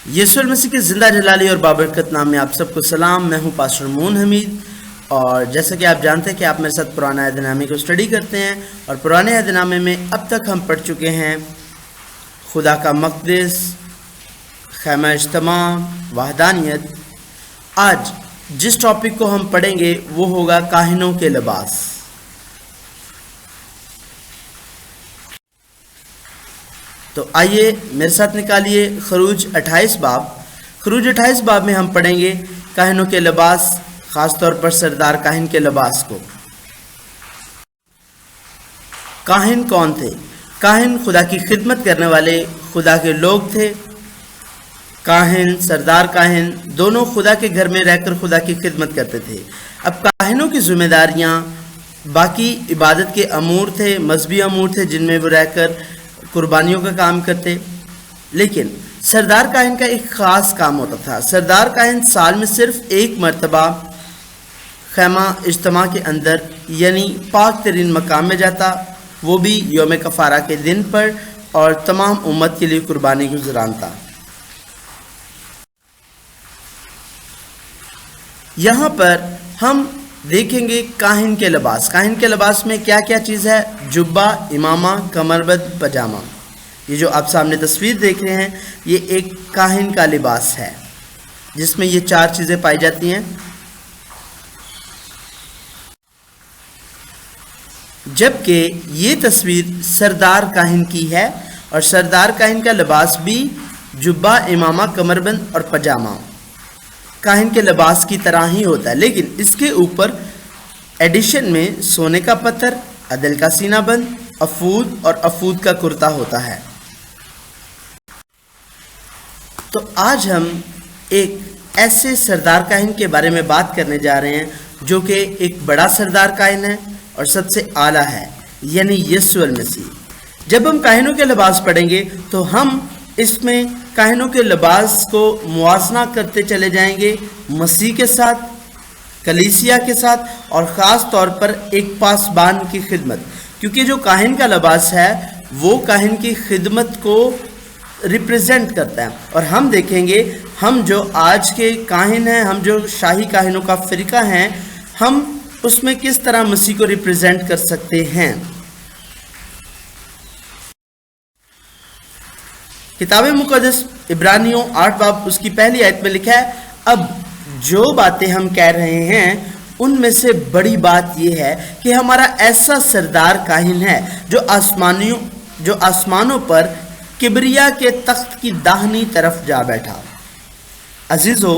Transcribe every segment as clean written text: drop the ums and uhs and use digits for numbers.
یسوع مسیح کے زندہ جلالی اور بابرکت نام میں آپ سب کو سلام. میں ہوں پاسٹر مون حمید، اور جیسا کہ آپ جانتے ہیں کہ آپ میرے ساتھ پرانے عہد نامے کو اسٹڈی کرتے ہیں، اور پرانے عہد نامے میں اب تک ہم پڑھ چکے ہیں خدا کا مقدس، خیمہ اجتماع، وحدانیت. آج جس ٹاپک کو ہم پڑھیں گے وہ ہوگا کاہنوں کے لباس. تو آئیے میرے ساتھ نکالیے خروج 28 باب. خروج 28 باب میں ہم پڑھیں گے کاہنوں کے لباس، خاص طور پر سردار کاہن کے لباس کو. کاہن کون تھے؟ کاہن خدا کی خدمت کرنے والے خدا کے لوگ تھے. کاہن، سردار کاہن دونوں خدا کے گھر میں رہ کر خدا کی خدمت کرتے تھے. اب کاہنوں کی ذمہ داریاں باقی عبادت کے امور تھے، مذہبی امور تھے جن میں وہ رہ کر قربانیوں کا کام کرتے. لیکن سردار کاہن کا ایک خاص کام ہوتا تھا. سردار کاہن سال میں صرف ایک مرتبہ خیمہ اجتماع کے اندر یعنی پاک ترین مقام میں جاتا، وہ بھی یوم کفارہ کے دن پر، اور تمام امت کے لیے قربانی گزرانتا. یہاں پر ہم دیکھیں گے کاہن کے لباس. کاہن کے لباس میں کیا کیا چیز ہے؟ جبہ، امامہ، کمربند، پجامہ. یہ جو آپ سامنے تصویر دیکھ رہے ہیں یہ ایک کاہن کا لباس ہے جس میں یہ چار چیزیں پائی جاتی ہیں. جبکہ یہ تصویر سردار کاہن کی ہے، اور سردار کاہن کا لباس بھی جبہ، امامہ، کمربند اور پجامہ کاہن کے لباس کی طرح ہی ہوتا ہے. لیکن اس کے اوپر ایڈیشن میں سونے کا پتھر، عدل کا سینہ بند، افود اور افود کا کرتا ہوتا ہے. تو آج ہم ایک ایسے سردار کاہن کے بارے میں بات کرنے جا رہے ہیں جو کہ ایک بڑا سردار کاہن ہے اور سب سے اعلیٰ ہے، یعنی یسوع المسیح. جب ہم کاہنوں کے لباس پڑھیں گے تو ہم اس میں کاہنوں کے لباس کو موازنہ کرتے چلے جائیں گے مسیح کے ساتھ، کلیسیا کے ساتھ، اور خاص طور پر ایک پاسبان کی خدمت. کیونکہ جو کاہن کا لباس ہے وہ کاہن کی خدمت کو ریپریزنٹ کرتا ہے. اور ہم دیکھیں گے ہم جو آج کے کاہن ہیں، ہم جو شاہی کاہنوں کا فرقہ ہیں، ہم اس میں کس طرح مسیح کو ریپریزنٹ کر سکتے ہیں. کتاب مقدس عبرانیوں 8 باب اس کی پہلی آیت میں لکھا ہے، اب جو باتیں ہم کہہ رہے ہیں ان میں سے بڑی بات یہ ہے کہ ہمارا ایسا سردار کاہن ہے جو آسمانوں پر کبریا کے تخت کی داہنی طرف جا بیٹھا. عزیزو،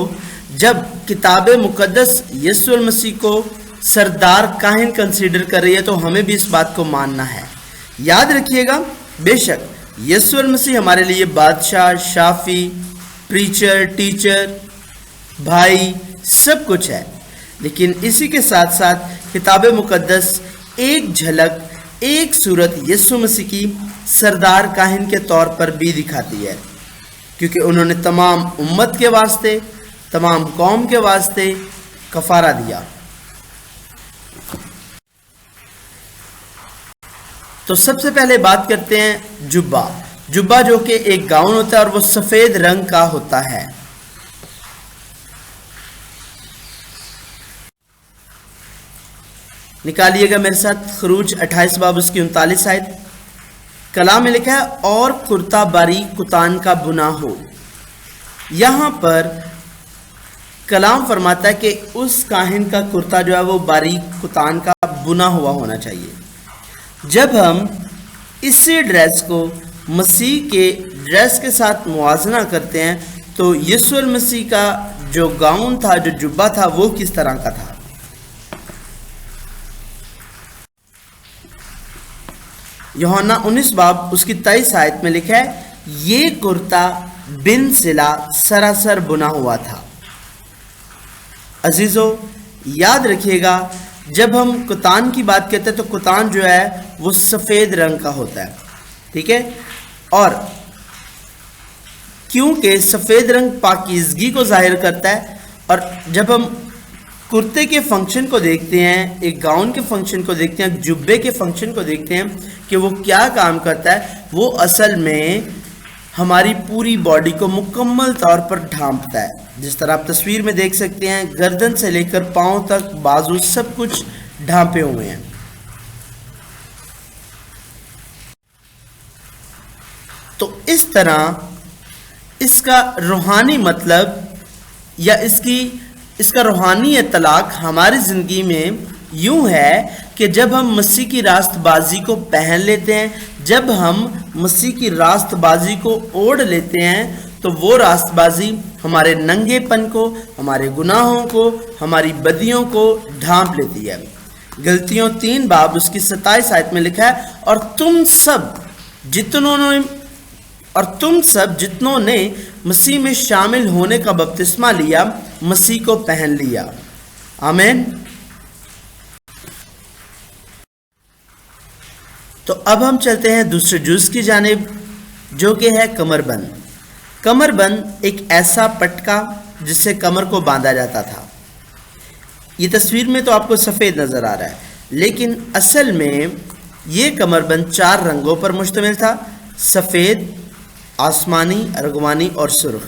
جب کتاب مقدس یسوع المسیح کو سردار کاہن کنسیڈر کر رہی ہے تو ہمیں بھی اس بات کو ماننا ہے. یاد رکھیے گا، بے شک یسوع المسیح ہمارے لیے بادشاہ، شافی، پریچر، ٹیچر، بھائی، سب کچھ ہے. لیکن اسی کے ساتھ ساتھ کتاب مقدس ایک جھلک، ایک صورت یسوع مسیح کی سردار کاہن کے طور پر بھی دکھاتی ہے، کیونکہ انہوں نے تمام امت کے واسطے، تمام قوم کے واسطے کفارہ دیا. تو سب سے پہلے بات کرتے ہیں جبہ. جبہ جو کہ ایک گاؤن ہوتا ہے اور وہ سفید رنگ کا ہوتا ہے. نکالیے گا میرے ساتھ خروج 28 باب اس کی 39 آیت. کلام میں لکھا ہے، اور کرتا باریک کتان کا بنا ہو. یہاں پر کلام فرماتا ہے کہ اس کاہن کا کرتا جو ہے وہ باریک کتان کا بنا ہوا ہونا چاہیے. جب ہم اسی ڈریس کو مسیح کے ڈریس کے ساتھ موازنہ کرتے ہیں تو یسوع المسیح کا جو گاؤن تھا، جو جبہ تھا، وہ کس طرح کا تھا. یوحنا 19 باب اس کی 23 آیت میں لکھا ہے، یہ کرتا بن سلا سراسر بنا ہوا تھا. عزیزو، یاد رکھیے گا، جب ہم کتان کی بات کرتے ہیں تو کتان جو ہے وہ سفید رنگ کا ہوتا ہے، ٹھیک ہے. اور کیونکہ سفید رنگ پاکیزگی کو ظاہر کرتا ہے، اور جب ہم کرتے کے فنکشن کو دیکھتے ہیں، ایک گاؤن کے فنکشن کو دیکھتے ہیں، جبے کے فنکشن کو دیکھتے ہیں کہ وہ کیا کام کرتا ہے، وہ اصل میں ہماری پوری باڈی کو مکمل طور پر ڈھانپتا ہے. جس طرح آپ تصویر میں دیکھ سکتے ہیں گردن سے لے کر پاؤں تک بازو سب کچھ ڈھانپے ہوئے ہیں. تو اس طرح اس کا روحانی مطلب یا اس کا روحانی اطلاق ہماری زندگی میں یوں ہے کہ جب ہم مسیح کی راست بازی کو پہن لیتے ہیں، جب ہم مسیح کی راست بازی کو اوڑھ لیتے ہیں تو وہ راست بازی ہمارے ننگے پن کو، ہمارے گناہوں کو، ہماری بدیوں کو ڈھانپ لیتی ہے. غلطیوں 3 باب اس کی 27 آیت میں لکھا ہے، اور تم سب جتنوں نے مسیح میں شامل ہونے کا بپتسمہ لیا، مسیح کو پہن لیا. آمین. تو اب ہم چلتے ہیں دوسرے جز کی جانب، جو کہ ہے کمر بند. کمر بند ایک ایسا پٹکا جس سے کمر کو باندھا جاتا تھا. یہ تصویر میں تو آپ کو سفید نظر آ رہا ہے، لیکن اصل میں یہ کمر بند 4 رنگوں پر مشتمل تھا: سفید، آسمانی، ارغوانی اور سرخ.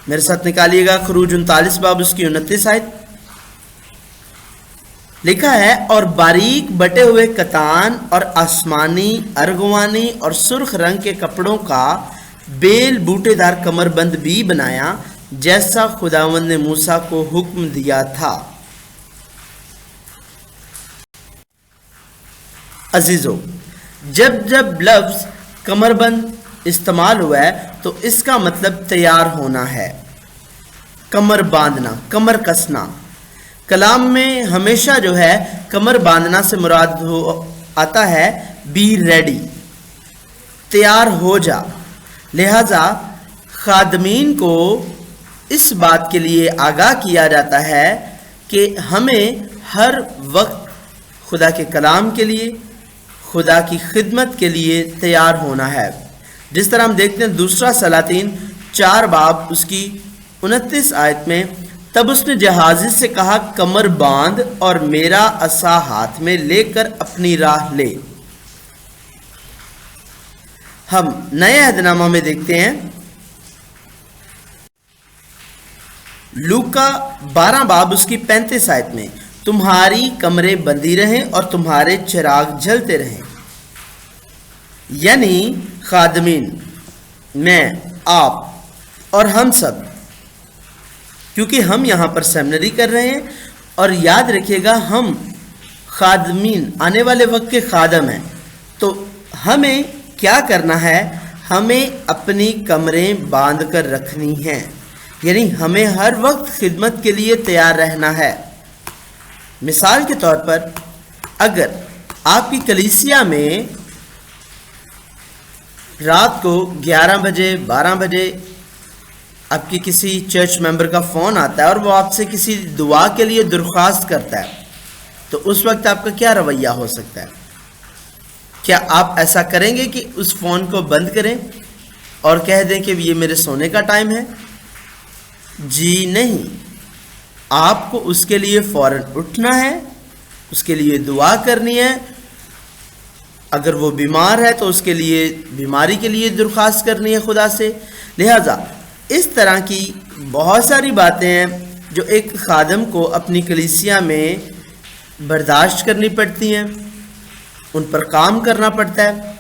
میرے ساتھ نکالیے گا خروج 39 باب اس کی 29 آیت. لکھا ہے، اور باریک بٹے ہوئے کتان اور آسمانی، ارغوانی اور سرخ رنگ کے کپڑوں کا بیل بوٹے دار کمر بند بھی بنایا، جیسا خداوند نے موسیٰ کو حکم دیا تھا. عزیزو، جب لفظ کمر بند استعمال ہوا ہے تو اس کا مطلب تیار ہونا ہے، کمر باندھنا، کمر کسنا. کلام میں ہمیشہ جو ہے کمر باندھنا سے مراد آتا ہے بی ریڈی، تیار ہو جا. لہذا خادمین کو اس بات کے لیے آگاہ کیا جاتا ہے کہ ہمیں ہر وقت خدا کے کلام کے لیے، خدا کی خدمت کے لیے تیار ہونا ہے. جس طرح ہم دیکھتے ہیں دوسرا سلاطین 4 باب اس کی 29 آیت میں، تب اس نے جہازی سے کہا، کمر باندھ اور میرا عصا ہاتھ میں لے کر اپنی راہ لے. ہم نئے عہد نامہ میں دیکھتے ہیں لوکا 12 باب اس کی 35 آیت میں، تمہاری کمریں بندھی رہیں اور تمہارے چراغ جلتے رہیں. یعنی خادمین، میں، آپ اور ہم سب، کیونکہ ہم یہاں پر سیمنری کر رہے ہیں، اور یاد رکھیے گا ہم خادمین، آنے والے وقت کے خادم ہیں، تو ہمیں کیا کرنا ہے؟ ہمیں اپنی کمریں باندھ کر رکھنی ہیں. یعنی ہمیں ہر وقت خدمت کے لیے تیار رہنا ہے. مثال کے طور پر اگر آپ کی کلیسیا میں رات کو 11 بجے 12 بجے آپ کی کسی چرچ ممبر کا فون آتا ہے اور وہ آپ سے کسی دعا کے لیے درخواست کرتا ہے، تو اس وقت آپ کا کیا رویہ ہو سکتا ہے؟ کیا آپ ایسا کریں گے کہ اس فون کو بند کریں اور کہہ دیں کہ یہ میرے سونے کا ٹائم ہے؟ جی نہیں، آپ کو اس کے لیے فوراً اٹھنا ہے، اس کے لیے دعا کرنی ہے. اگر وہ بیمار ہے تو اس کے لیے بیماری کے لیے درخواست کرنی ہے خدا سے. لہذا اس طرح کی بہت ساری باتیں ہیں جو ایک خادم کو اپنی کلیسیا میں برداشت کرنی پڑتی ہیں، ان پر کام کرنا پڑتا ہے.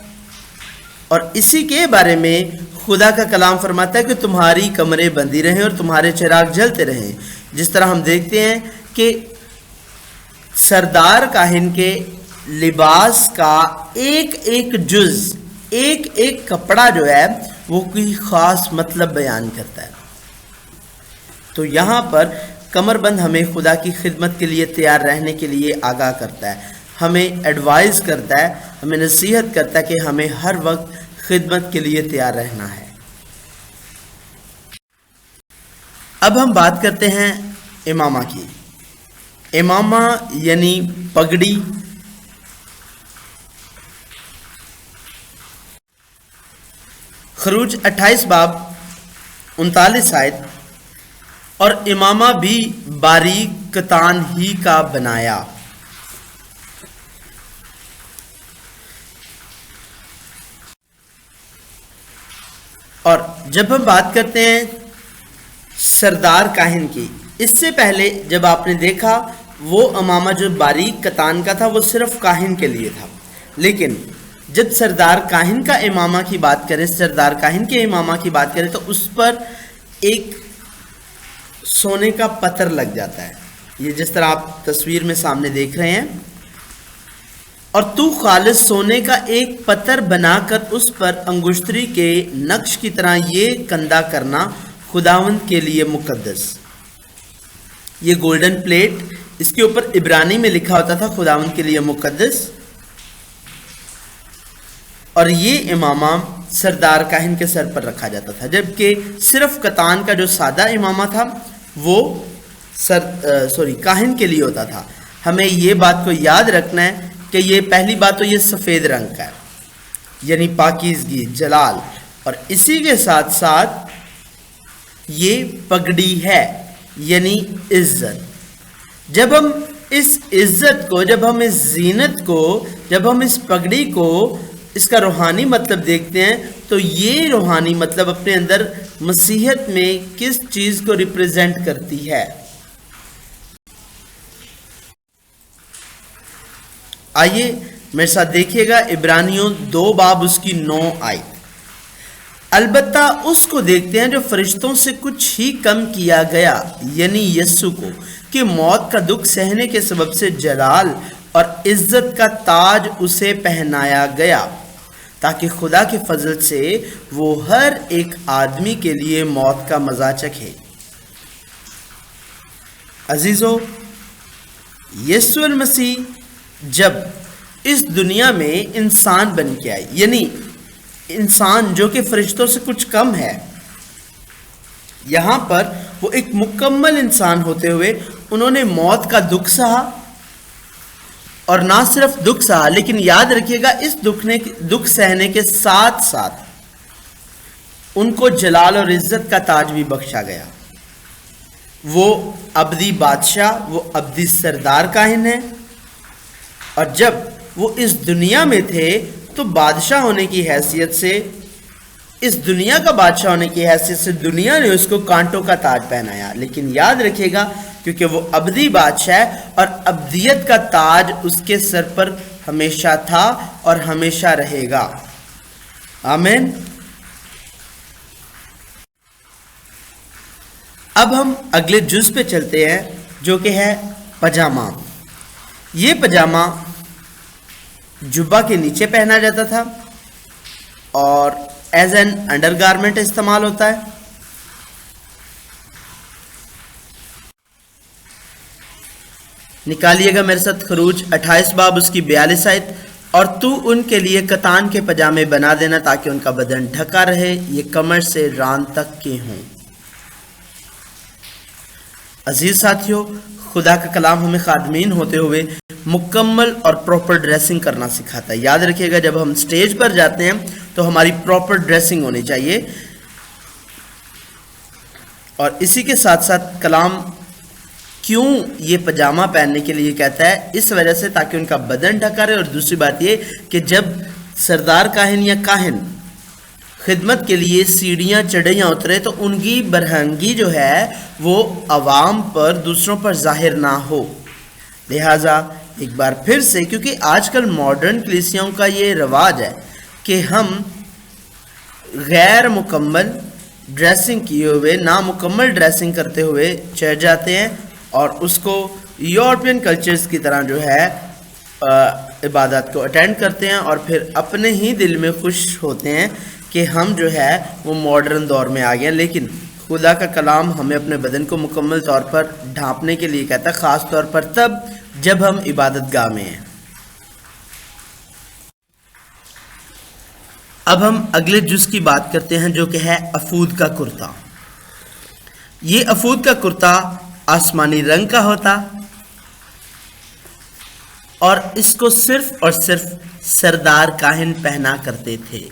اور اسی کے بارے میں خدا کا کلام فرماتا ہے کہ تمہاری کمریں بندھی رہیں اور تمہارے چراغ جلتے رہیں. جس طرح ہم دیکھتے ہیں کہ سردار کاہن کے لباس کا ایک ایک جز، ایک ایک کپڑا جو ہے وہ کوئی خاص مطلب بیان کرتا ہے. تو یہاں پر کمر بند ہمیں خدا کی خدمت کے لیے تیار رہنے کے لیے آگاہ کرتا ہے، ہمیں ایڈوائز کرتا ہے، ہمیں نصیحت کرتا ہے کہ ہمیں ہر وقت خدمت کے لیے تیار رہنا ہے. اب ہم بات کرتے ہیں امامہ کی. امامہ یعنی پگڑی. خروج 28 باب 39 آیت، اور امامہ بھی باریک کتان ہی کا بنایا. اور جب ہم بات کرتے ہیں سردار کاہن کی، اس سے پہلے جب آپ نے دیکھا وہ امامہ جو باریک کتان کا تھا وہ صرف کاہن کے لیے تھا، لیکن جب سردار کاہن کا امامہ کی بات کریں، سردار کاہن کے امامہ کی بات کریں تو اس پر ایک سونے کا پتھر لگ جاتا ہے، یہ جس طرح آپ تصویر میں سامنے دیکھ رہے ہیں، اور تو خالص سونے کا ایک پتھر بنا کر اس پر انگشتری کے نقش کی طرح یہ کندہ کرنا خداوند کے لیے مقدس۔ یہ گولڈن پلیٹ، اس کے اوپر عبرانی میں لکھا ہوتا تھا خداوند کے لیے مقدس، اور یہ امامہ سردار کاہن کے سر پر رکھا جاتا تھا، جبکہ صرف کتان کا جو سادہ امامہ تھا وہ کاہن کے لیے ہوتا تھا۔ ہمیں یہ بات کو یاد رکھنا ہے کہ یہ پہلی بات تو یہ سفید رنگ کا ہے، یعنی پاکیزگی، جلال، اور اسی کے ساتھ ساتھ یہ پگڑی ہے، یعنی عزت۔ جب ہم اس عزت کو، جب ہم اس زینت کو، جب ہم اس پگڑی کو، اس کا روحانی مطلب دیکھتے ہیں تو یہ روحانی مطلب اپنے اندر مسیحیت میں کس چیز کو ریپریزنٹ کرتی ہے۔ آئیے میرے ساتھ دیکھیے گا عبرانیوں 2 باب اس کی 9 آیت۔ البتہ اس کو دیکھتے ہیں جو فرشتوں سے کچھ ہی کم کیا گیا، یعنی یسوع کو، کہ موت کا دکھ سہنے کے سبب سے جلال اور عزت کا تاج اسے پہنایا گیا، تاکہ خدا کے فضل سے وہ ہر ایک آدمی کے لیے موت کا مزہ چکھے۔ عزیزو، یسوع المسیح جب اس دنیا میں انسان بن کے آئی، یعنی انسان جو کہ فرشتوں سے کچھ کم ہے، یہاں پر وہ ایک مکمل انسان ہوتے ہوئے انہوں نے موت کا دکھ سہا، اور نہ صرف دکھ سہا، لیکن یاد رکھیے گا اس دکھ سہنے کے ساتھ ساتھ ان کو جلال اور عزت کا تاج بھی بخشا گیا۔ وہ ابدی بادشاہ، وہ ابدی سردار کاہن ہیں، اور جب وہ اس دنیا میں تھے تو بادشاہ ہونے کی حیثیت سے، اس دنیا کا بادشاہ ہونے کی حیثیت سے دنیا نے اس کو کانٹوں کا تاج پہنایا، لیکن یاد رکھیے گا کیونکہ وہ ابدی بادشاہ ہے اور ابدیت کا تاج اس کے سر پر ہمیشہ تھا اور ہمیشہ رہے گا۔ آمین۔ اب ہم اگلے جز پہ چلتے ہیں جو کہ ہے پجامہ۔ یہ پجامہ جبہ کے نیچے پہنا جاتا تھا اور ایز این انڈر گارمنٹ استعمال ہوتا ہے۔ نکالیے گا میرے ساتھ خروج 28 باب اس کی 42 آیت۔ اور تو ان کے لیے کتان کے پجامے بنا دینا تاکہ ان کا بدن ڈھکا رہے، یہ کمر سے ران تک کے ہوں۔ عزیز ساتھیو، خدا کا کلام ہمیں خادمین ہوتے ہوئے مکمل اور پراپر ڈریسنگ کرنا سکھاتا ہے۔ یاد رکھیے گا جب ہم سٹیج پر جاتے ہیں تو ہماری پراپر ڈریسنگ ہونی چاہیے، اور اسی کے ساتھ ساتھ کلام کیوں یہ پجامہ پہننے کے لیے کہتا ہے؟ اس وجہ سے تاکہ ان کا بدن ڈھکا رہے، اور دوسری بات یہ کہ جب سردار کاہن یا کاہن خدمت کے لیے سیڑھیاں چڑھیاں اترے تو ان کی برہنگی جو ہے وہ عوام پر، دوسروں پر ظاہر نہ ہو۔ لہٰذا ایک بار پھر سے، کیونکہ آج کل ماڈرن کلیسیوں کا یہ رواج ہے کہ ہم غیر مکمل ڈریسنگ کیے ہوئے، نامکمل ڈریسنگ کرتے ہوئے چڑھ جاتے ہیں اور اس کو یورپین کلچرز کی طرح جو ہے عبادت کو اٹینڈ کرتے ہیں، اور پھر اپنے ہی دل میں خوش ہوتے ہیں کہ ہم جو ہے وہ ماڈرن دور میں آ گئے ہیں۔ لیکن خدا کا کلام ہمیں اپنے بدن کو مکمل طور پر ڈھانپنے کے لیے کہتا ہے، خاص طور پر تب جب ہم عبادت گاہ میں ہیں۔ اب ہم اگلے جز کی بات کرتے ہیں جو کہ ہے افود کا کرتا۔ یہ افود کا کرتا آسمانی رنگ کا ہوتا، اور اس کو صرف اور صرف سردار کاہن پہنا کرتے تھے۔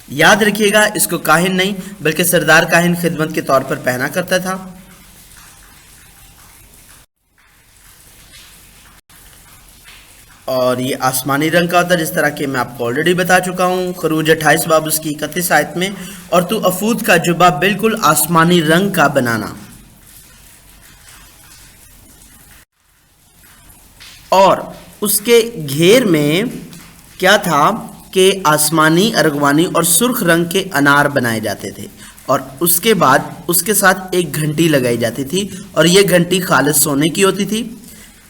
یاد رکھیے گا اس کو کاہن نہیں بلکہ سردار کاہن خدمت کے طور پر پہنا کرتا تھا۔ اور یہ آسمانی رنگ کا ہوتا ہے، جس طرح کہ میں آپ کو آلریڈی بتا چکا ہوں خروج 28 باب اس کی 31 آیت میں. اور تو افود کا جبہ بالکل آسمانی رنگ کا بنانا. اور اس کے گھیر میں کیا تھا کہ آسمانی، ارغوانی اور سرخ رنگ کے انار بنائے جاتے تھے، اور اس کے بعد اس کے ساتھ ایک گھنٹی لگائی جاتی تھی، اور یہ گھنٹی خالص سونے کی ہوتی تھی،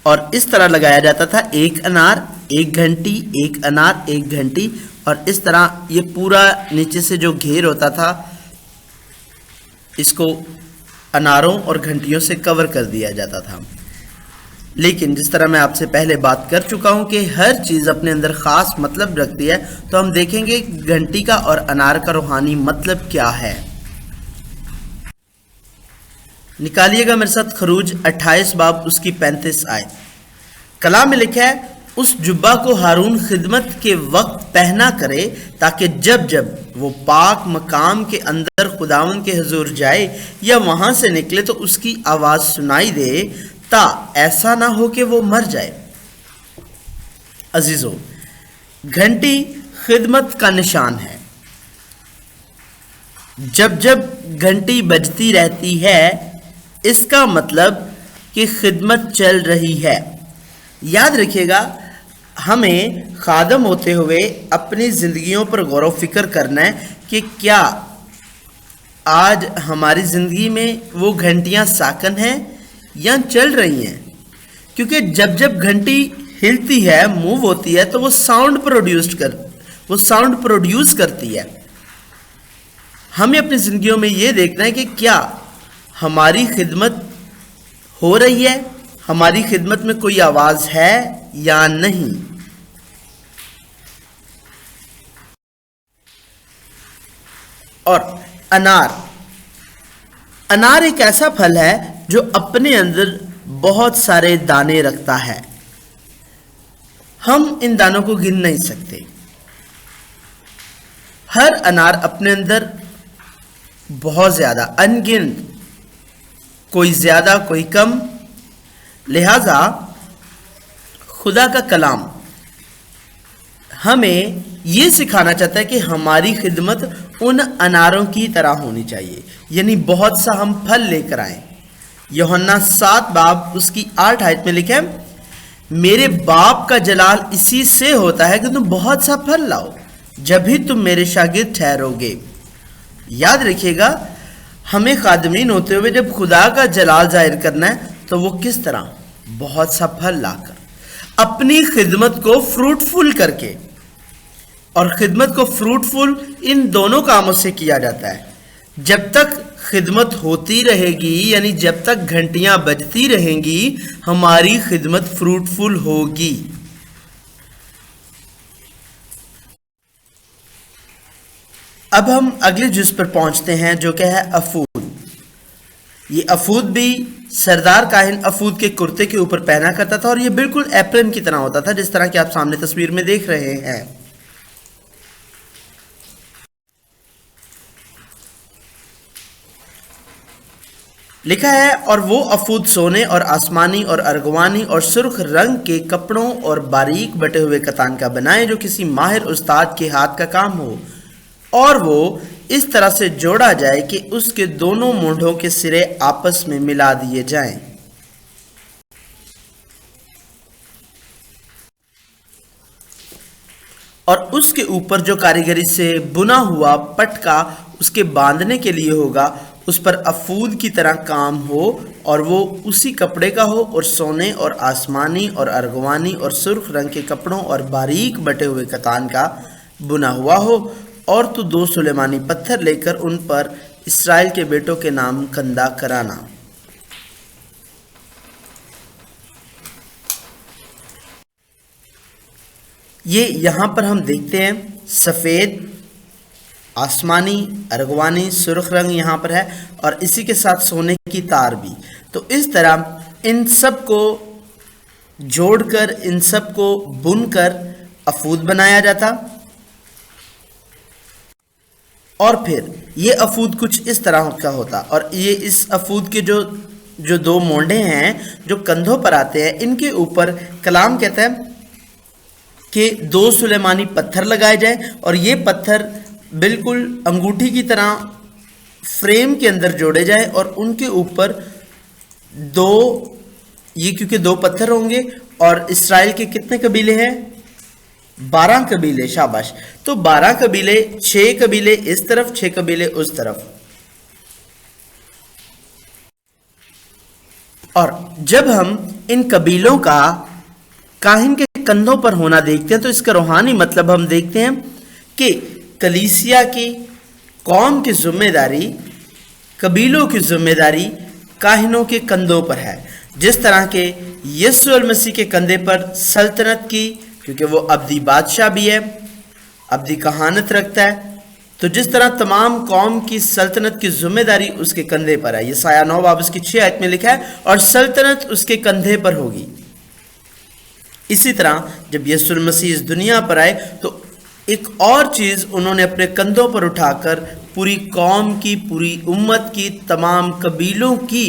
اور اس طرح لگایا جاتا تھا، ایک انار ایک گھنٹی، ایک انار ایک گھنٹی، اور اس طرح یہ پورا نیچے سے جو گھیر ہوتا تھا اس کو اناروں اور گھنٹیوں سے کور کر دیا جاتا تھا. لیکن جس طرح میں آپ سے پہلے بات کر چکا ہوں کہ ہر چیز اپنے اندر خاص مطلب رکھتی ہے، تو ہم دیکھیں گے گھنٹی کا اور انار کا روحانی مطلب کیا ہے. نکالیے گا میرے ساتھ خروج 28 باب اس کی 35 آیت. کلام میں لکھا ہے، اس جبہ کو ہارون خدمت کے وقت پہنا کرے تاکہ جب جب وہ پاک مقام کے اندر خداوند کے حضور جائے یا وہاں سے نکلے تو اس کی آواز سنائی دے، تا ایسا نہ ہو کہ وہ مر جائے. عزیزو، گھنٹی خدمت کا نشان ہے. جب جب گھنٹی بجتی رہتی ہے اس کا مطلب کہ خدمت چل رہی ہے. یاد رکھیے گا، ہمیں خادم ہوتے ہوئے اپنی زندگیوں پر غور و فکر کرنا ہے کہ کیا آج ہماری زندگی میں وہ گھنٹیاں ساکن ہیں یا چل رہی ہیں. کیونکہ جب جب گھنٹی ہلتی ہے، موو ہوتی ہے، تو وہ ساؤنڈ پروڈیوس کرتی ہے. ہمیں اپنی زندگیوں میں یہ دیکھنا ہے کہ کیا ہماری خدمت ہو رہی ہے، ہماری خدمت میں کوئی آواز ہے یا نہیں. اور انار ایک ایسا پھل ہے جو اپنے اندر بہت سارے دانے رکھتا ہے. ہم ان دانوں کو گن نہیں سکتے. ہر انار اپنے اندر بہت زیادہ، انگنت، کوئی زیادہ کوئی کم. لہذا خدا کا کلام ہمیں یہ سکھانا چاہتا ہے کہ ہماری خدمت ان اناروں کی طرح ہونی چاہیے، یعنی بہت سا ہم پھل لے کر آئیں. یوحنا 7 باب اس کی 8 آیت میں لکھا ہے، میرے باپ کا جلال اسی سے ہوتا ہے کہ تم بہت سا پھل لاؤ، جب ہی تم میرے شاگرد ٹھہرو گے. یاد رکھیے گا، ہمیں خادمین ہوتے ہوئے جب خدا کا جلال ظاہر کرنا ہے تو وہ کس طرح؟ بہت سا پھل لا کر، اپنی خدمت کو فروٹفل کر کے. اور خدمت کو فروٹفل ان دونوں کاموں سے کیا جاتا ہے. جب تک خدمت ہوتی رہے گی، یعنی جب تک گھنٹیاں بجتی رہیں گی، ہماری خدمت فروٹفل ہوگی. اب ہم اگلے جز پر پہنچتے ہیں جو کہ ہے افود. یہ افود بھی سردار کاہن افود کے کرتے کے اوپر پہنا کرتا تھا، اور یہ بالکل ایپرن کی طرح ہوتا تھا، جس طرح کہ آپ سامنے تصویر میں دیکھ رہے ہیں. لکھا ہے، اور وہ افود سونے اور آسمانی اور ارغوانی اور سرخ رنگ کے کپڑوں اور باریک بٹے ہوئے کتان کا بنائے، جو کسی ماہر استاد کے ہاتھ کا کام ہو، اور وہ اس طرح سے جوڑا جائے کہ اس کے دونوں مونڈوں کے سرے آپس میں ملا دیے جائیں. اور اس کے اوپر جو کاریگری سے بنا ہوا پٹکا اس کے باندھنے کے لیے ہوگا، اس پر افود کی طرح کام ہو، اور وہ اسی کپڑے کا ہو، اور سونے اور آسمانی اور ارغوانی اور سرخ رنگ کے کپڑوں اور باریک بٹے ہوئے کتان کا بنا ہوا ہو. اور تو 2 سلیمانی پتھر لے کر ان پر اسرائیل کے بیٹوں کے نام کندہ کرانا. یہ یہاں پر ہم دیکھتے ہیں سفید، آسمانی، ارغوانی، سرخ رنگ یہاں پر ہے، اور اسی کے ساتھ سونے کی تار بھی. تو اس طرح ان سب کو جوڑ کر، ان سب کو بن کر افود بنایا جاتا. اور پھر یہ افود کچھ اس طرح کا ہوتا، اور یہ اس افود کے جو 2 مونڈے ہیں جو کندھوں پر آتے ہیں، ان کے اوپر کلام کہتا ہے کہ 2 سلیمانی پتھر لگائے جائیں اور یہ پتھر بالکل انگوٹھی کی طرح فریم کے اندر جوڑے جائیں اور ان کے اوپر کیونکہ 2 پتھر ہوں گے اور اسرائیل کے کتنے قبیلے ہیں؟ 12 قبیلے. شاباش. تو 12 قبیلے، 6 قبیلے اس طرف، 6 قبیلے اس طرف. اور جب ہم ان قبیلوں کا کاہن کے کندھوں پر ہونا دیکھتے ہیں تو اس کا روحانی مطلب ہم دیکھتے ہیں کہ کلیسیا کی، قوم کی ذمہ داری، قبیلوں کی ذمہ داری کاہنوں کے کندھوں پر ہے. جس طرح کہ یسوع المسیح کے کندھے پر سلطنت کی، کیونکہ وہ ابدی بادشاہ بھی ہے، ابدی کہانت رکھتا ہے، تو جس طرح تمام قوم کی سلطنت کی ذمہ داری اس کے کندھے پر ہے. یسایہ 9 باب اس کی 6 آیت میں لکھا ہے، اور سلطنت اس کے کندھے پر ہوگی. اسی طرح جب یسوع المسیح اس دنیا پر آئے تو ایک اور چیز انہوں نے اپنے کندھوں پر اٹھا کر پوری قوم کی، پوری امت کی، تمام قبیلوں کی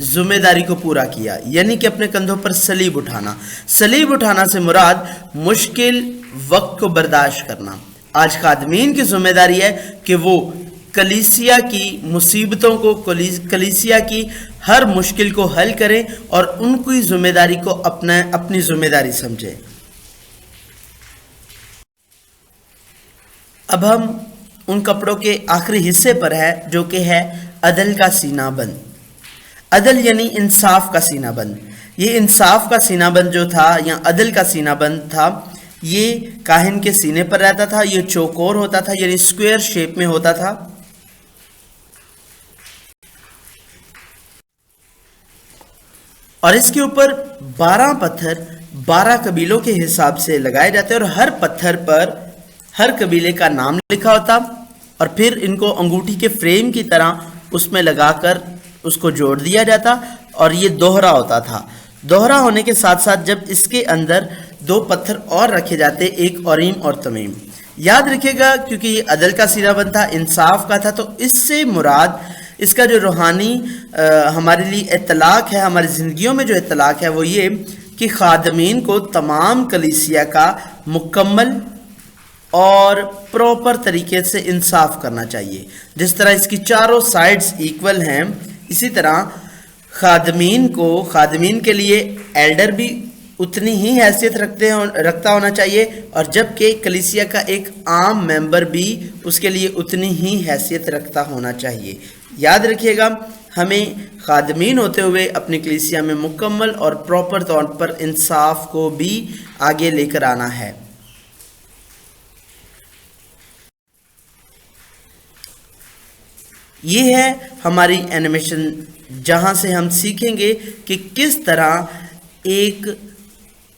ذمہ داری کو پورا کیا، یعنی کہ اپنے کندھوں پر صلیب اٹھانا. صلیب اٹھانا سے مراد مشکل وقت کو برداشت کرنا. آج خادمین کی ذمہ داری ہے کہ وہ کلیسیا کی مصیبتوں کو، کلیسیا کی ہر مشکل کو حل کریں اور ان کی ذمہ داری کو اپنی ذمہ داری سمجھیں. اب ہم ان کپڑوں کے آخری حصے پر ہے جو کہ ہے عدل کا سینہ بند. عدل یعنی انصاف کا سینہ بند. یہ انصاف کا سینہ بند جو تھا یا عدل کا سینہ بند تھا، یہ کاہن کے سینے پر رہتا تھا. یہ چوکور ہوتا تھا، یعنی اسکوئر شیپ میں ہوتا تھا. اور اس کے اوپر 12 پتھر 12 قبیلوں کے حساب سے لگائے جاتے ہیں اور ہر پتھر پر ہر قبیلے کا نام لکھا ہوتا اور پھر ان کو انگوٹھی کے فریم کی طرح اس میں لگا کر اس کو جوڑ دیا جاتا اور یہ دوہرا ہوتا تھا. دوہرا ہونے کے ساتھ ساتھ جب اس کے اندر 2 پتھر اور رکھے جاتے، ایک اوریم اور تمیم. یاد رکھے گا کیونکہ یہ عدل کا سینہ بند تھا، انصاف کا تھا، تو اس سے مراد اس کا جو روحانی ہمارے لیے اطلاق ہے، ہماری زندگیوں میں جو اطلاق ہے وہ یہ کہ خادمین کو تمام کلیسیا کا مکمل اور پراپر طریقے سے انصاف کرنا چاہیے. جس طرح اس کی چاروں سائڈز ایکول ہیں، اسی طرح خادمین کے لیے ایلڈر بھی اتنی ہی حیثیت رکھتا ہونا چاہیے، اور جبکہ کلیسیا کا ایک عام ممبر بھی اس کے لیے اتنی ہی حیثیت رکھتا ہونا چاہیے. یاد رکھیے گا، ہمیں خادمین ہوتے ہوئے اپنی کلیسیا میں مکمل اور پراپر طور پر انصاف کو بھی آگے لے کر آنا ہے. یہ ہے ہماری اینیمیشن، جہاں سے ہم سیکھیں گے کہ کس طرح ایک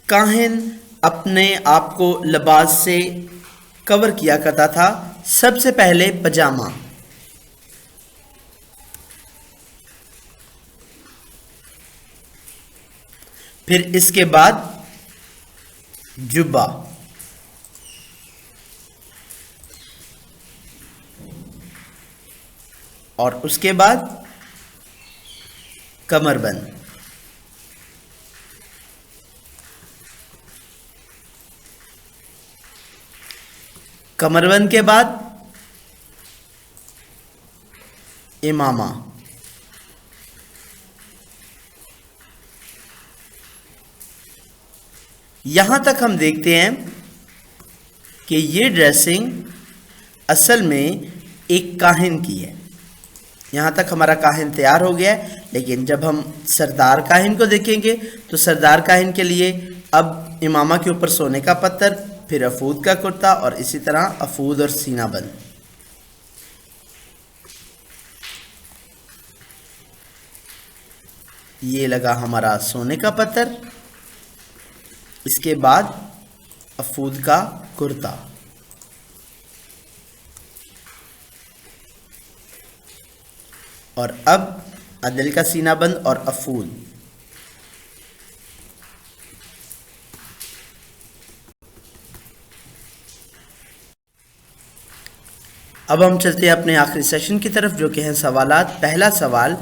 کاہن اپنے آپ کو لباس سے کور کیا کرتا تھا. سب سے پہلے پجامہ، پھر اس کے بعد جبہ، اور اس کے بعد کمر بند، کمر بند کے بعد امامہ، یہاں تک ہم دیکھتے ہیں کہ یہ ڈریسنگ اصل میں ایک کاہن کی ہے. یہاں تک ہمارا کاہن تیار ہو گیا ہے. لیکن جب ہم سردار کاہن کو دیکھیں گے تو سردار کاہن کے لیے اب امامہ کے اوپر سونے کا پتھر، پھر افود کا کرتا اور اسی طرح افود اور سینہ بند. یہ لگا ہمارا سونے کا پتھر، اس کے بعد افود کا کرتا، اور اب عدل کا سینہ بند اور افود. اب ہم چلتے ہیں اپنے آخری سیشن کی طرف جو کہ ہیں سوالات. پہلا سوال،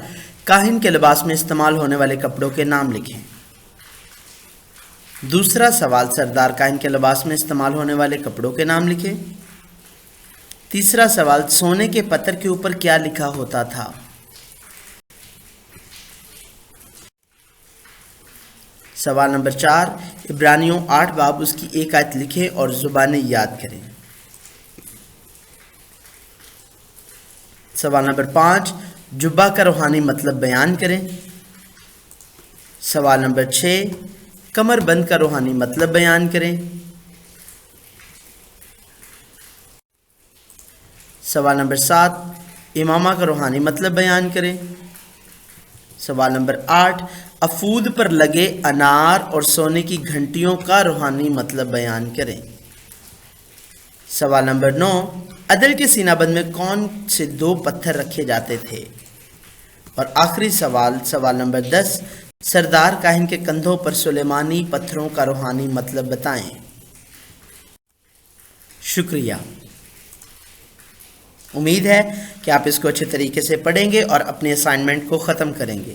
کاہن کے لباس میں استعمال ہونے والے کپڑوں کے نام لکھیں. دوسرا سوال سردار کاہن کے لباس میں استعمال ہونے والے کپڑوں کے نام لکھیں۔ تیسرا سوال سونے کے پتھر کے اوپر کیا لکھا ہوتا تھا؟ سوال نمبر 4 عبرانیوں 8 باب اس کی ایک آیت لکھیں اور زبانیں یاد کریں۔ سوال نمبر 5 جبہ کا روحانی مطلب بیان کریں۔ سوال نمبر 6 کمر بند کا روحانی مطلب بیان کریں۔ سوال نمبر 7 امامہ کا روحانی مطلب بیان کریں۔ سوال نمبر 8 افود پر لگے انار اور سونے کی گھنٹیوں کا روحانی مطلب بیان کریں۔ سوال نمبر 9 عدل کے سینہ بند میں کون سے 2 پتھر رکھے جاتے تھے؟ اور آخری سوال نمبر 10 سردار کاہن کے کندھوں پر سلیمانی پتھروں کا روحانی مطلب بتائیں۔ شکریہ۔ امید ہے کہ آپ اس کو اچھے طریقے سے پڑھیں گے اور اپنے اسائنمنٹ کو ختم کریں گے۔